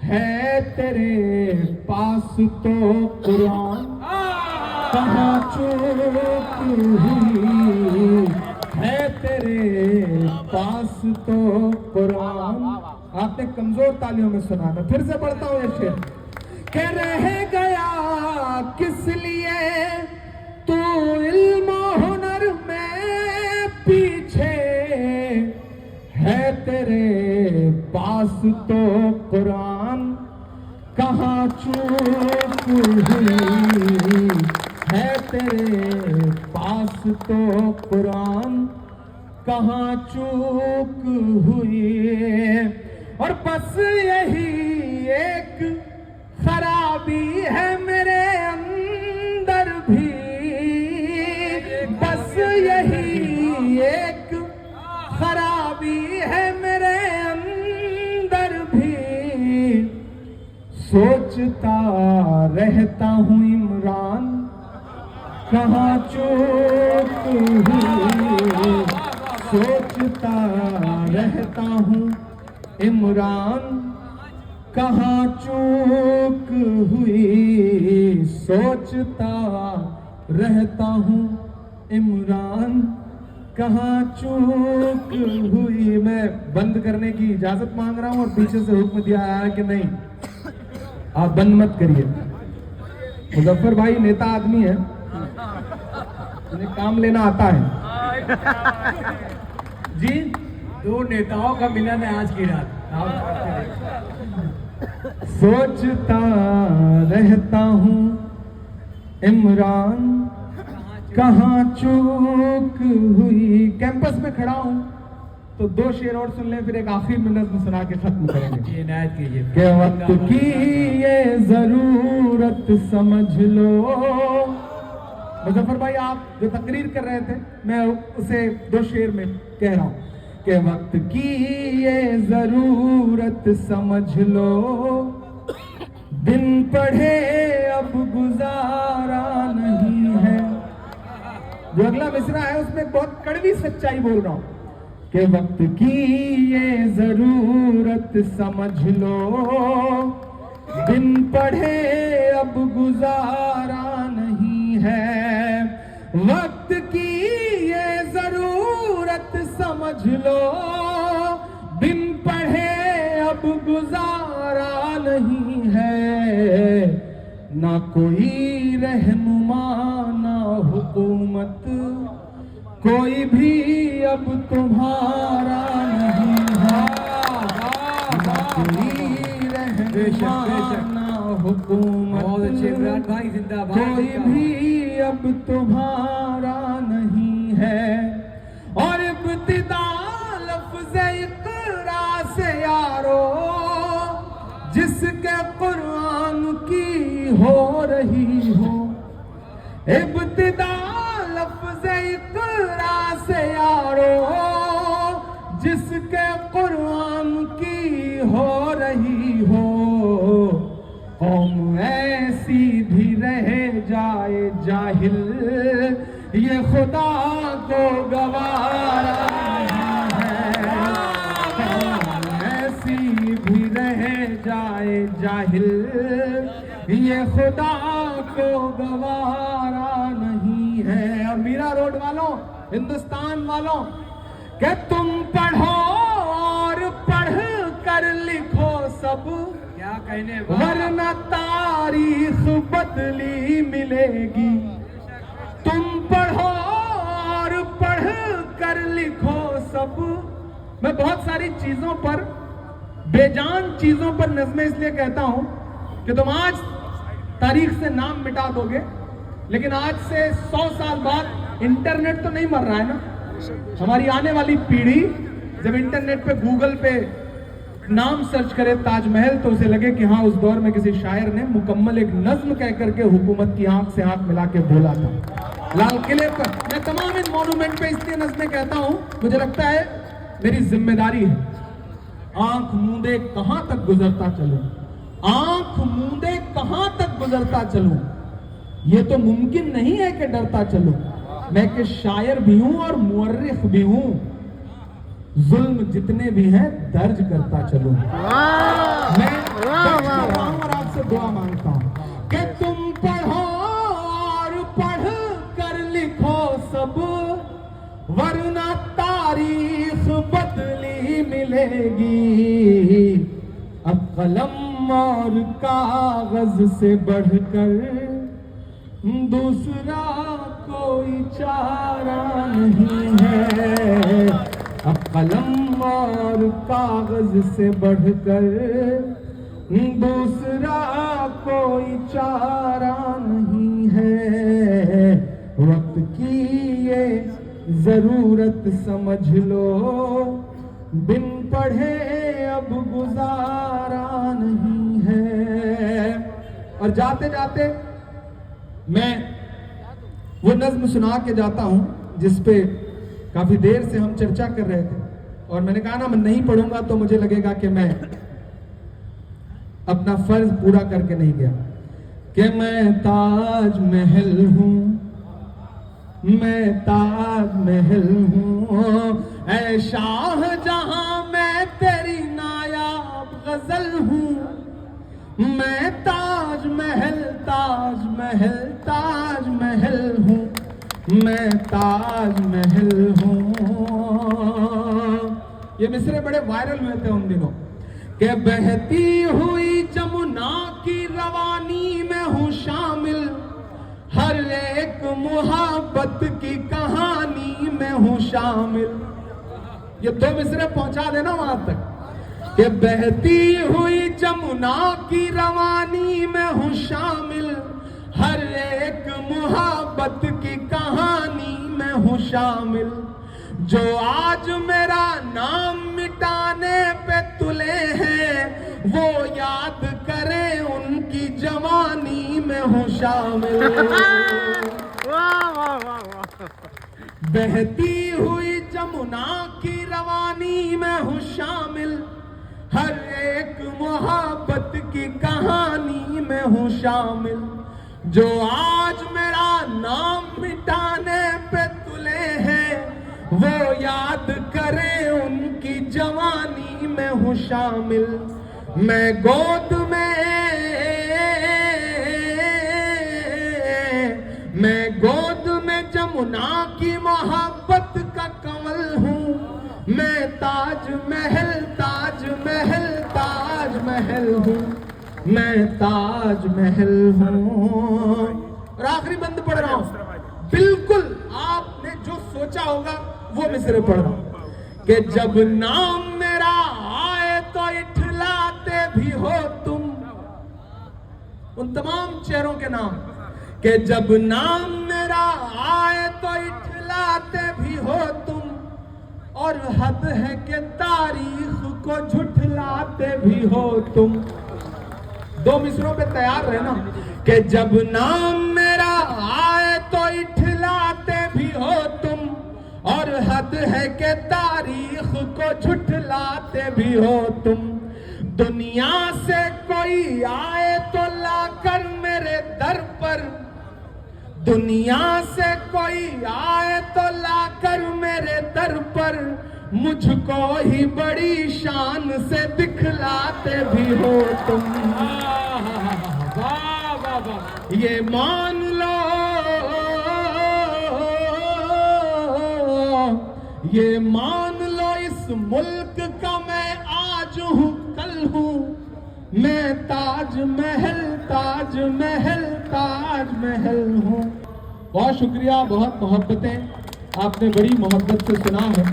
है तेरे पास तो कुरान, कहाँ चूक हुई है तेरे पास तो कुरान। आपने कमजोर तालियों में सुना, मैं फिर से पढ़ता हूँ ये शेर। कह रह गया किस लिए तू इल्म हुनर में पीछे, है तेरे पास तो कुरान, कहाँ चूक हुई है तेरे पास तो कुरान, कहाँ चूक हुई। और बस यही एक खराबी है मेरे अंदर भी, बस यही एक खराबी है मेरे अंदर भी। सोचता रहता हूँ इमरान, कहाँ चूक हुई। सोचता रहता हूँ इमरान, कहाँ चूक हुई। सोचता रहता हूँ इमरान, कहाँ चूक हुई। मैं बंद करने की इजाजत मांग रहा हूं और पीछे से हुक्म दिया है कि नहीं, आप बंद मत करिए। मुजफ्फर भाई नेता आदमी है, उन्हें काम लेना आता है जी। दो नेताओं का मिलन है आज की रात। सोचता रहता हूँ इमरान, कहाँ चूक हुई। कैंपस में खड़ा हूं तो दो शेर और सुन लें, फिर एक आखिरी मिनट में सुना के खत्म करेंगे। इनायत कीजिए के वक्त की ये जरूरत समझ लो। मुजफ्फर भाई आप जो तकरीर कर रहे थे, मैं उसे दो शेर में कह रहा हूं कि वक्त की ये जरूरत समझ लो, दिन पढ़े अब गुजारा नहीं है। जो अगला मिसरा है उसमें बहुत कड़वी सच्चाई बोल रहा हूं कि वक्त की ये जरूरत समझ लो, दिन पढ़े अब गुजारा नहीं है। वक्त की ये जरूरत समझ लो, दिन पढ़े अब गुजारा नहीं है। ना कोई रहनुमा ना हुकूमत, कोई भी अब तुम्हारा नहीं है। ना कोई रहनुमा ना हुकूमत, भाई जिंदाबाद, कोई भी अब तुम्हारा नहीं है। और इब्तिदा लफ्ज़ इक़रा से यारो, जिसके कुरान की हो रही हो। इब्तिदा लफ्ज़ इक़रा से यारो, जिसके कुरान की हो रही हो। कौम ऐसी भी रह जाए जाहिल, ये खुदा को गवारा नहीं है। कौम ऐसी भी रह जाए जाहिल, ये खुदा को गवारा नहीं है। और मीरा रोड वालों, हिंदुस्तान वालों, कि तुम पढ़ो और पढ़ कर लिखो सब, क्या कहने, वरना तारीख बदली मिलेगी। तुम पढ़ो और पढ़ कर लिखो सब। मैं बहुत सारी चीजों पर, बेजान चीजों पर नज़में इसलिए कहता हूं कि तुम आज तारीख से नाम मिटा दोगे, लेकिन आज से 100 साल बाद इंटरनेट तो नहीं मर रहा है ना। हमारी आने वाली पीढ़ी जब इंटरनेट पे, गूगल पे नाम सर्च करे ताजमहल, तो उसे लगे कि हाँ, उस दौर में किसी शायर ने मुकम्मल एक नज्म कह करके हुकूमत की आंख से आंख मिला के बोला था। लाल किले पर मैं तमाम इन मॉन्यूमेंट पे इसलिए नज़में कहता हूं, मुझे लगता है मेरी जिम्मेदारी है। आंख मूंदे कहां तक गुजरता चलूं, आंख मूंदे कहां तक गुजरता चलूं। ये तो मुमकिन नहीं है कि डरता चलूं। मैं कि शायर भी हूं और मुअर्रिख भी हूं, जुल्म जितने भी हैं दर्ज करता चलूं। दुआ मांगता हूँ कि तुम पढ़ो और पढ़ कर लिखो सब, वरना तारीख बदली मिलेगी। अब कलम और कागज से बढ़कर दूसरा कोई चारा नहीं है। अब कलम और कागज से बढ़कर दूसरा कोई चारा नहीं है। वक्त की ये जरूरत समझ लो, बिन पढ़े अब गुजारा नहीं है। और जाते जाते मैं वो नज्म सुना के जाता हूं जिस पे काफी देर से हम चर्चा कर रहे थे, और मैंने कहा ना मैं नहीं पढ़ूंगा तो मुझे लगेगा कि मैं अपना फर्ज पूरा करके नहीं गया। कि मैं ताज महल हूं, मैं ताज महल हूं, ऐ शाहजहां मैं तेरी नायाब गजल हूं। मैं ताज महल ताज महल ताज महल हूं, मैं ताज महल हूं। ये मिसरे बड़े वायरल हुए थे उन दिनों। कि बहती हुई जमुना की रवानी में हूं शामिल, हर एक मुहब्बत की कहानी में हूं शामिल। ये दो मिसरे पहुंचा देना वहां तक कि बहती हुई जमुना की रवानी में हूं शामिल, हर एक मुहब्बत की कहानी में हूं शामिल। जो आज मेरा नाम मिटाने पे तुले हैं, वो याद करें उनकी जवानी में हूं शामिल। बहती हुई जमुना की रवानी में हूं शामिल, हर एक मोहब्बत की कहानी में हूं शामिल। जो आज मेरा नाम मिटाने पे तुले हैं, वो याद करें उनकी जवानी में हूं शामिल। मैं गोद में जमुना की मोहब्बत का कमल हूँ। मैं ताज महल ताज महल ताज महल हूँ, मैं ताज महल हूँ। और आखिरी बंद पढ़ रहा हूँ, बिल्कुल आपने जो सोचा होगा वो मिसरे पढ़ रहा हूँ। कि जब नाम मेरा आए तो इठलाते भी हो तुम, उन तमाम चेहरों के नाम। कि जब नाम मेरा आए तो इठलाते भी हो तुम, और हद है कि तारीख को झुठलाते भी हो तुम। दो मिसरों पे तैयार रहना। कि जब नाम मेरा आए तो इठलाते भी हो तुम, और हद है कि तारीख को झुठलाते भी हो तुम। दुनिया से कोई आए तो लाकर मेरे दर पर, दुनिया से कोई आए तो लाकर मेरे दर पर, मुझको ही बड़ी शान से दिखलाते भी हो तुम। ये मान लो, ये मान लो इस मुल्क का मैं आज हूँ कल हूँ। मैं ताज महल ताज महल ताज महल हूँ। बहुत शुक्रिया, बहुत मोहब्बतें, आपने बड़ी मोहब्बत से सुना है।